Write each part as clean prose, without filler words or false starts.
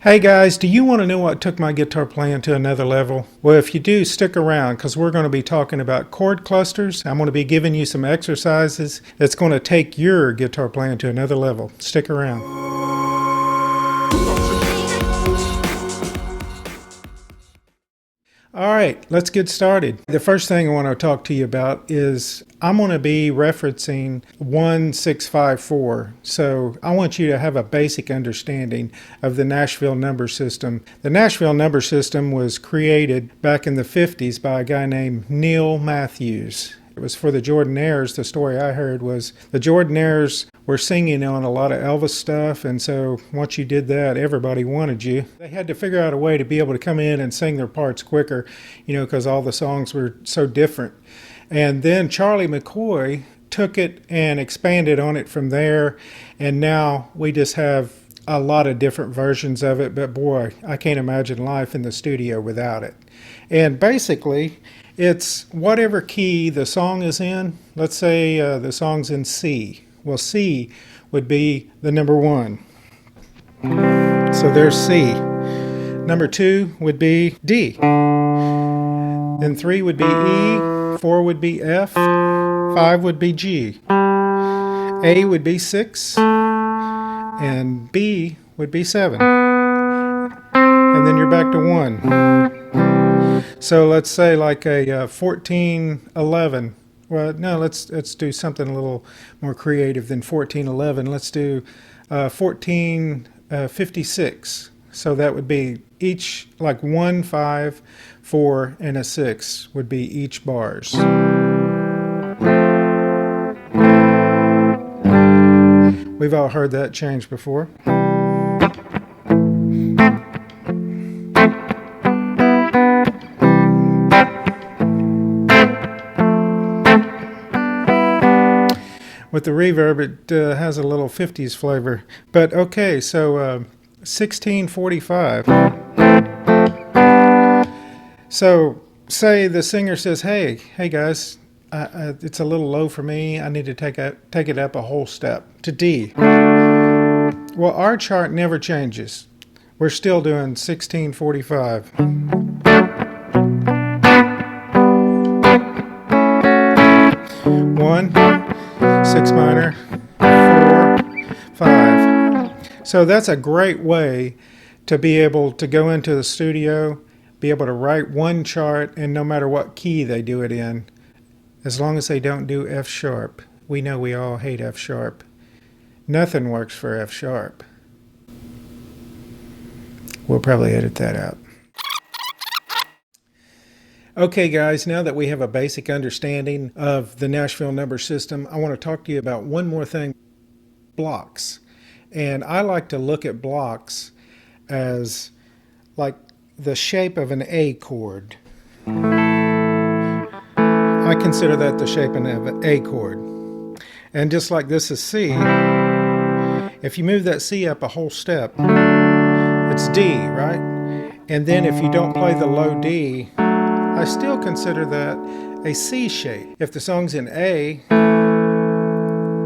Hey guys, do you want to know what took my guitar playing to another level? Well, if you do, stick around because we're going to be talking about chord clusters. I'm going to be giving you some exercises that's going to take your guitar playing to another level. Stick around. All right, let's get started. The first thing I want to talk to you about is I'm going to be referencing 1654. So I want you to have a basic understanding of the Nashville Number System. The Nashville Number System was created back in the 50s by a guy named Neil Matthews. It was for the Jordanaires. The story I heard was the Jordanaires were singing on a lot of Elvis stuff, and so once you did that, everybody wanted you. They had to figure out a way to be able to come in and sing their parts quicker, because all the songs were so different. And then Charlie McCoy took it and expanded on it from there, and now we just have a lot of different versions of it, but boy, I can't imagine life in the studio without it. And basically, it's whatever key the song is in. Let's say the song's in C. Well, C would be the number one. So there's C. Number 2 would be D. Then 3 would be E. 4 would be F. 5 would be G. A would be 6. And B would be 7. And then you're back to 1. So let's say like a 1411. Well, no, let's do something a little more creative than 1411. Let's do 1456. So that would be each like 1, 5, 4, and a 6 would be each bars. We've all heard that change before. With the reverb, it has a little 50s flavor. But okay, so 1645. So say the singer says, hey guys, it's a little low for me. I need to take it up a whole step to D. Well, our chart never changes. We're still doing 1645. 1, 6 minor, 4, 5. So that's a great way to be able to go into the studio, be able to write one chart, and no matter what key they do it in, as long as they don't do F sharp. We know we all hate F sharp. Nothing works for F sharp. We'll probably edit that out. Okay guys, now that we have a basic understanding of the Nashville Number System, I want to talk to you about one more thing, blocks. And I like to look at blocks as like the shape of an A chord. I consider that the shape of an A chord. And just like this is C, if you move that C up a whole step, it's D, right? And then if you don't play the low D, I still consider that a C shape. If the song's in A,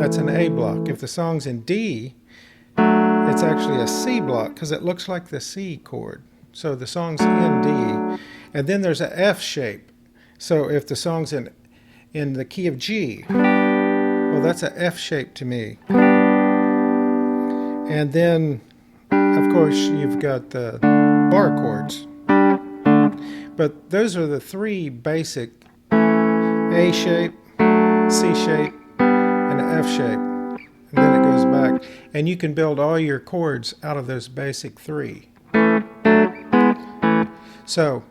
that's an A block. If the song's in D, it's actually a C block because it looks like the C chord. So the song's in D. And then there's a F shape. So if the song's in the key of G, well, that's a F shape to me. And then, of course, you've got the bar chords. But those are the three basic A shape, C shape, and F shape. And then it goes back. And you can build all your chords out of those basic three. So,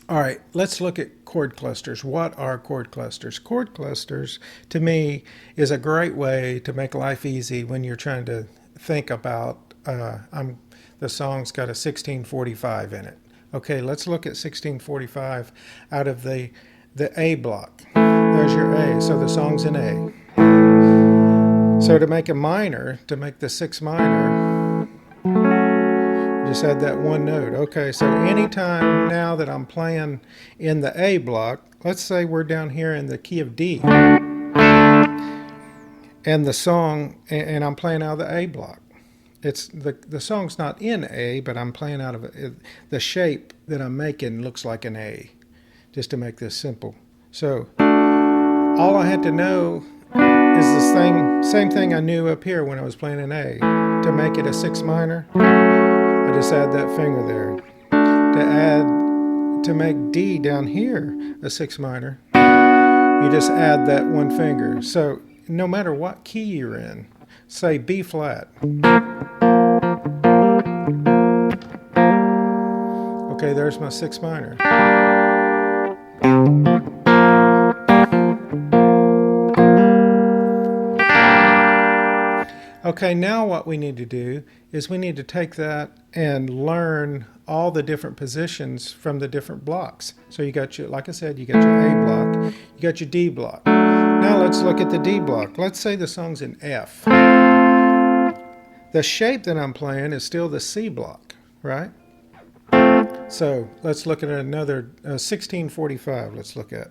all right, let's look at chord clusters. What are chord clusters? Chord clusters, to me, is a great way to make life easy when you're trying to think about, the song's got a 1645 in it. Okay, let's look at 1645 out of the A block. There's your A, so the song's in A. So to make a minor, to make the 6 minor, just add that one note. Okay, so anytime now that I'm playing in the A block, let's say we're down here in the key of D, and the song, and I'm playing out of the A block. It's the song's not in A, but I'm playing out of it. The shape that I'm making looks like an A, just to make this simple. So all I had to know is the same thing I knew up here when I was playing an A. To make it a 6 minor, I just add that finger there. To make D down here a 6 minor, you just add that one finger. So no matter what key you're in, say B flat. Okay, there's my 6 minor. Okay, now what we need to do is we need to take that and learn all the different positions from the different blocks. So you got your, like I said, you got your A block, you got your D block. Now let's look at the D block. Let's say the song's in F. The shape that I'm playing is still the C block, right? So let's look at another 1645. Let's look at.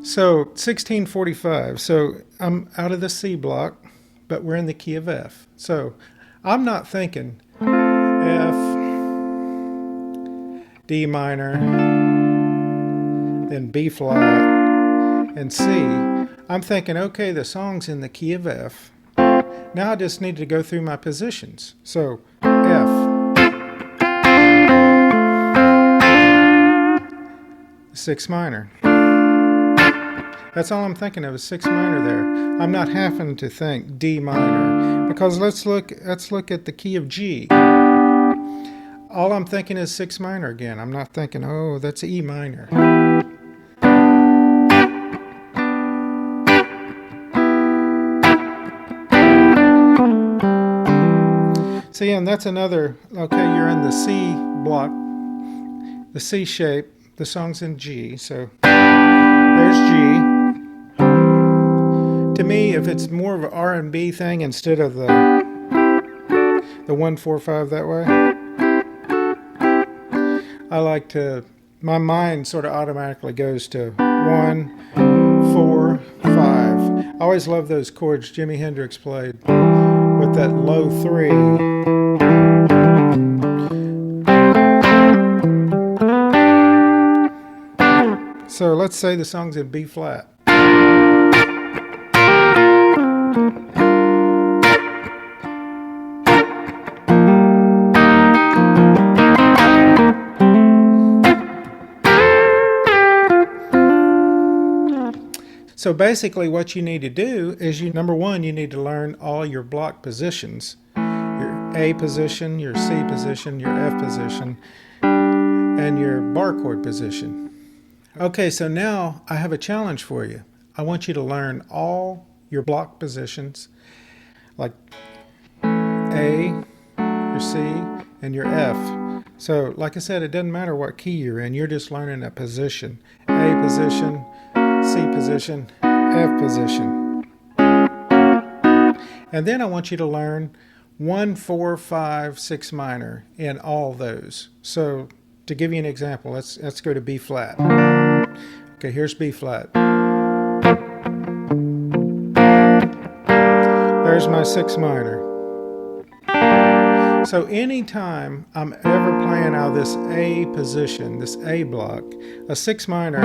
So 1645, so I'm out of the C block, but we're in the key of F. So I'm not thinking F, D minor, then B flat, and C. I'm thinking, okay, the song's in the key of F. Now I just need to go through my positions. So F, 6 minor. That's all I'm thinking of is 6 minor there. I'm not having to think D minor, because let's look at the key of G. All I'm thinking is 6 minor again. I'm not thinking, oh, that's E minor. See, and that's another, okay, you're in the C block, the C shape, the song's in G, so there's G. To me, if it's more of an R&B thing instead of the 1-4-5 that way, I like to, my mind sort of automatically goes to 1-4-5. I always love those chords Jimi Hendrix played with that low 3. So let's say the song's in B flat. So basically what you need to do is number one, you need to learn all your block positions. Your A position, your C position, your F position, and your bar chord position. Okay, so now I have a challenge for you. I want you to learn all your block positions, like A, your C, and your F. So like I said, it doesn't matter what key you're in, you're just learning a position. A position, C position, F position. And then I want you to learn 1-4-5 6 minor in all those. So to give you an example, let's go to B flat. Okay, here's B flat. There's my 6 minor. So anytime I'm ever playing out of this A position, this A block, a 6 minor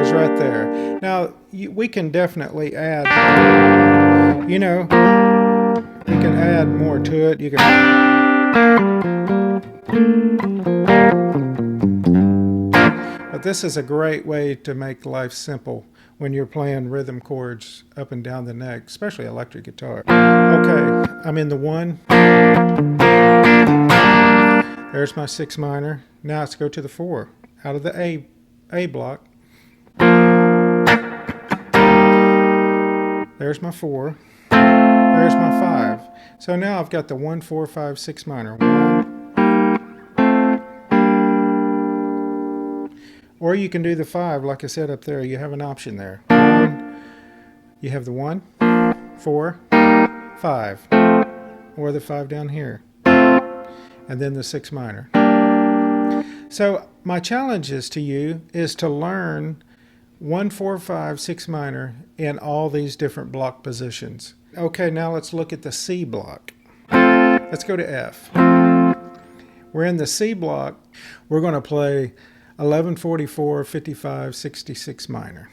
is right there. Now, we can definitely add, we can add more to it. You can. But this is a great way to make life simple when you're playing rhythm chords up and down the neck, especially electric guitar. Okay, I'm in the 1. There's my 6 minor. Now let's go to the 4 out of the A block. There's my 4. There's my 5. So now I've got the 1-4-5 6 minor. 1. Or you can do the 5, like I said up there. You have an option there. 1. You have the 1. 4, 5, or the 5 down here, and then the 6 minor. So my challenge is to you is to learn 1, 4, 5, 6 minor in all these different block positions. Okay, now let's look at the C block. Let's go to F. We're in the C block. We're going to play 11, 44, 55, 66 minor.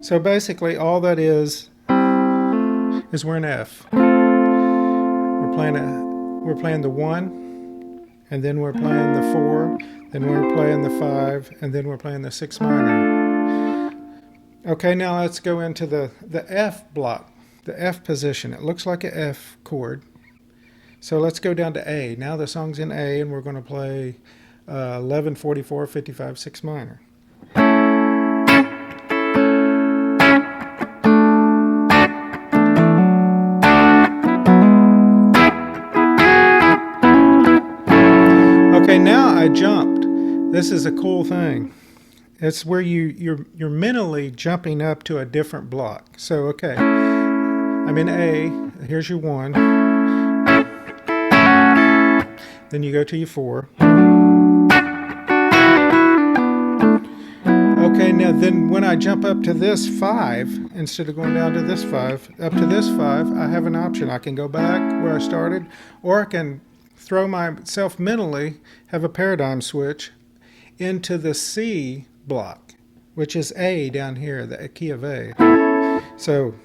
So basically all that is we're in F. We're playing the 1, and then we're playing the 4, then we're playing the 5, and then we're playing the 6 minor. Okay, now let's go into the F block, the F position. It looks like an F chord. So let's go down to A. Now the song's in A, and we're going to play 11, 44, 55, 6 minor. Okay, now I jumped. This is a cool thing. It's where you're mentally jumping up to a different block. So, okay, I'm in A. Here's your 1. Then you go to your 4. Okay, now then when I jump up to this 5, instead of going down to this 5, up to this 5, I have an option. I can go back where I started, or I can throw myself mentally, have a paradigm switch into the C block, which is A down here, the key of A. So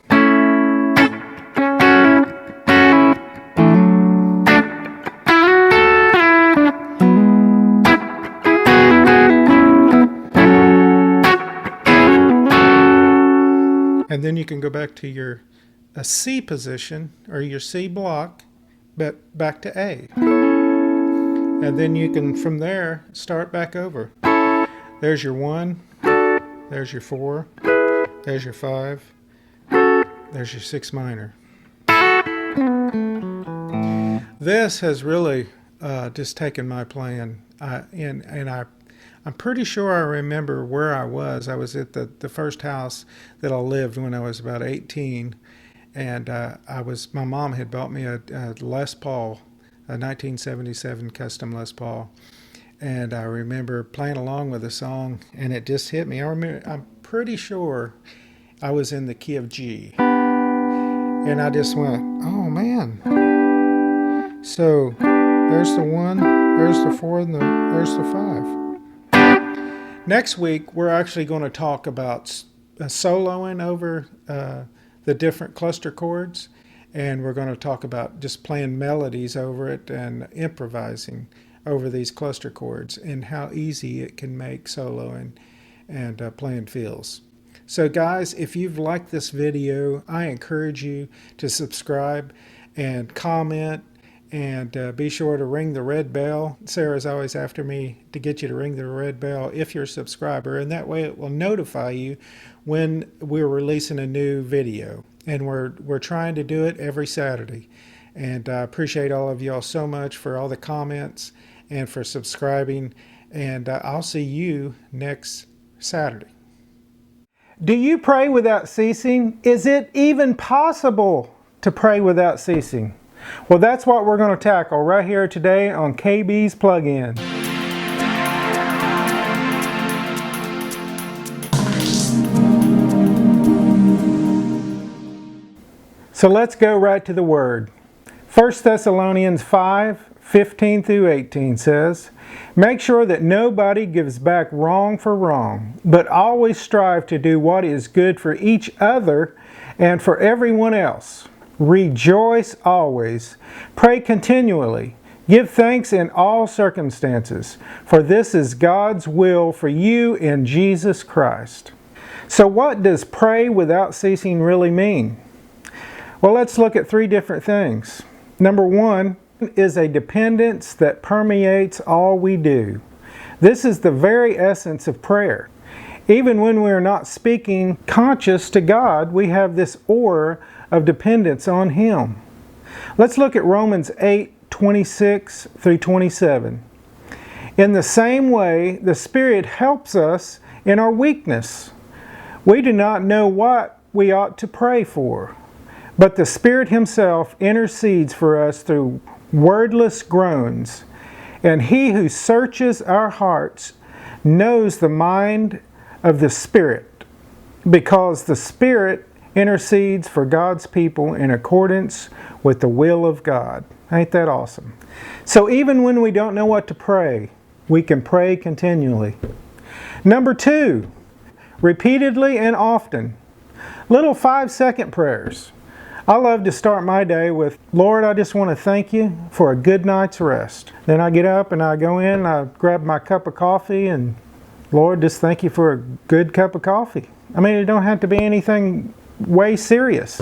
and then you can go back to a C position or your C block, but back to A. And then you can, from there, start back over. There's your 1, there's your 4, there's your 5, there's your 6 minor. This has really just taken my playing, and I'm pretty sure I remember where I was. I was at the first house that I lived when I was about 18. And my mom had bought me a Les Paul, a 1977 custom Les Paul, and I remember playing along with the song, and it just hit me. I'm pretty sure I was in the key of G, and I just went, "Oh man!" So there's the 1, there's the 4, and there's the 5. Next week we're actually going to talk about soloing over the different cluster chords, and we're going to talk about just playing melodies over it and improvising over these cluster chords and how easy it can make soloing and playing feels. So guys, if you've liked this video, I encourage you to subscribe and comment, and be sure to ring the red bell. Sarah's always after me to get you to ring the red bell if you're a subscriber, and that way it will notify you when we're releasing a new video. And we're trying to do it every Saturday. And I appreciate all of y'all so much for all the comments and for subscribing. And I'll see you next Saturday. Do you pray without ceasing? Is it even possible to pray without ceasing? Well, that's what we're going to tackle right here today on KB's Plug-In. So let's go right to the Word. 1 Thessalonians 5:15 through 18 says, "Make sure that nobody gives back wrong for wrong, but always strive to do what is good for each other and for everyone else. Rejoice always. Pray continually. Give thanks in all circumstances, for this is God's will for you in Jesus Christ." So what does pray without ceasing really mean? Well, let's look at 3 different things. Number 1 is a dependence that permeates all we do. This is the very essence of prayer. Even when we're not speaking conscious to God, we have this aura of dependence on Him. Let's look at Romans 8:26 through 27. In the same way, the Spirit helps us in our weakness. We do not know what we ought to pray for, but the Spirit Himself intercedes for us through wordless groans. And He who searches our hearts knows the mind of the Spirit, because the Spirit intercedes for God's people in accordance with the will of God. Ain't that awesome? So even when we don't know what to pray, we can pray continually. Number 2, repeatedly and often. Little 5-second prayers. I love to start my day with, Lord, I just want to thank you for a good night's rest. Then I get up and I go in, I grab my cup of coffee, and Lord, just thank you for a good cup of coffee. I mean, it don't have to be anything way serious.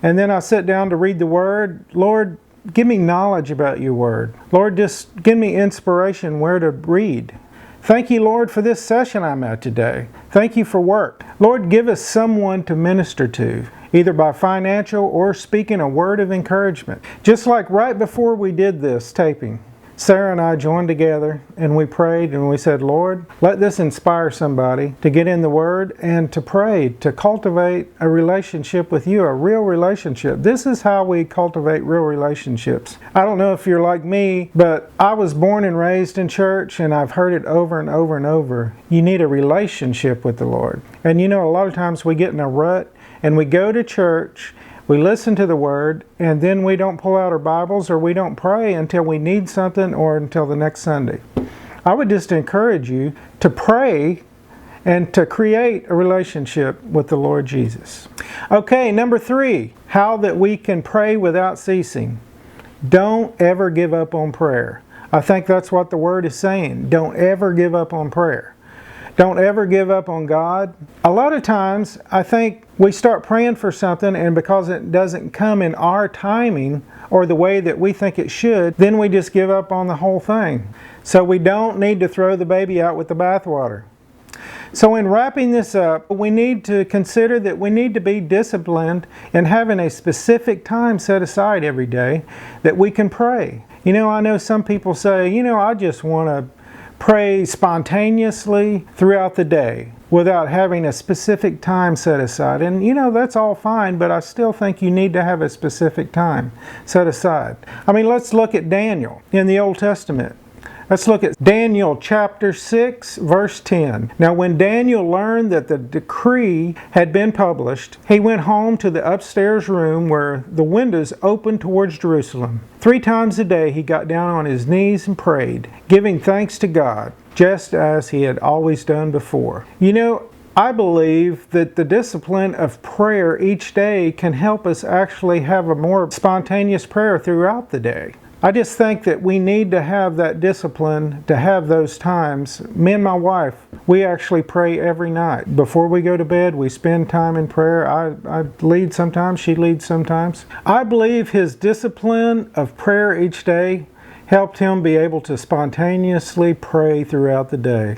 And then I sit down to read the Word. Lord, give me knowledge about your Word. Lord, just give me inspiration where to read. Thank you, Lord, for this session I'm at today. Thank you for work. Lord, give us someone to minister to, either by financial or speaking a word of encouragement. Just like right before we did this taping, Sarah and I joined together and we prayed and we said, Lord, let this inspire somebody to get in the Word and to pray, to cultivate a relationship with you, a real relationship. This is how we cultivate real relationships. I don't know if you're like me, but I was born and raised in church and I've heard it over and over and over. You need a relationship with the Lord. And you know, a lot of times we get in a rut and we go to church, we listen to the Word, and then we don't pull out our Bibles or we don't pray until we need something or until the next Sunday. I would just encourage you to pray and to create a relationship with the Lord Jesus. Okay, number 3, how that we can pray without ceasing. Don't ever give up on prayer. I think that's what the Word is saying. Don't ever give up on prayer. Don't ever give up on God. A lot of times, I think we start praying for something, and because it doesn't come in our timing or the way that we think it should, then we just give up on the whole thing. So we don't need to throw the baby out with the bathwater. So in wrapping this up, we need to consider that we need to be disciplined in having a specific time set aside every day that we can pray. You know, I know some people say, you know, I just want to pray spontaneously throughout the day without having a specific time set aside. And you know, that's all fine, but I still think you need to have a specific time set aside. I mean, let's look at Daniel in the Old Testament. Let's look at Daniel chapter 6, verse 10. Now when Daniel learned that the decree had been published, he went home to the upstairs room where the windows opened towards Jerusalem. 3 times a day he got down on his knees and prayed, giving thanks to God, just as he had always done before. You know, I believe that the discipline of prayer each day can help us actually have a more spontaneous prayer throughout the day. I just think that we need to have that discipline to have those times. Me and my wife, we actually pray every night. Before we go to bed, we spend time in prayer. I lead sometimes, she leads sometimes. I believe his discipline of prayer each day helped him be able to spontaneously pray throughout the day.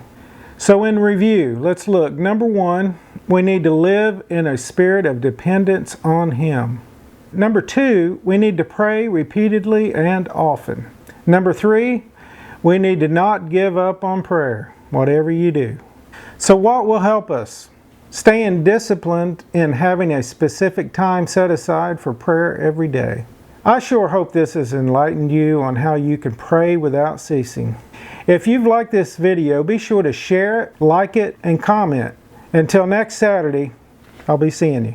So in review, let's look. Number 1, we need to live in a spirit of dependence on Him. Number 2, we need to pray repeatedly and often. Number 3, we need to not give up on prayer, whatever you do. So what will help us? Staying disciplined in having a specific time set aside for prayer every day. I sure hope this has enlightened you on how you can pray without ceasing. If you've liked this video, be sure to share it, like it, and comment. Until next Saturday, I'll be seeing you.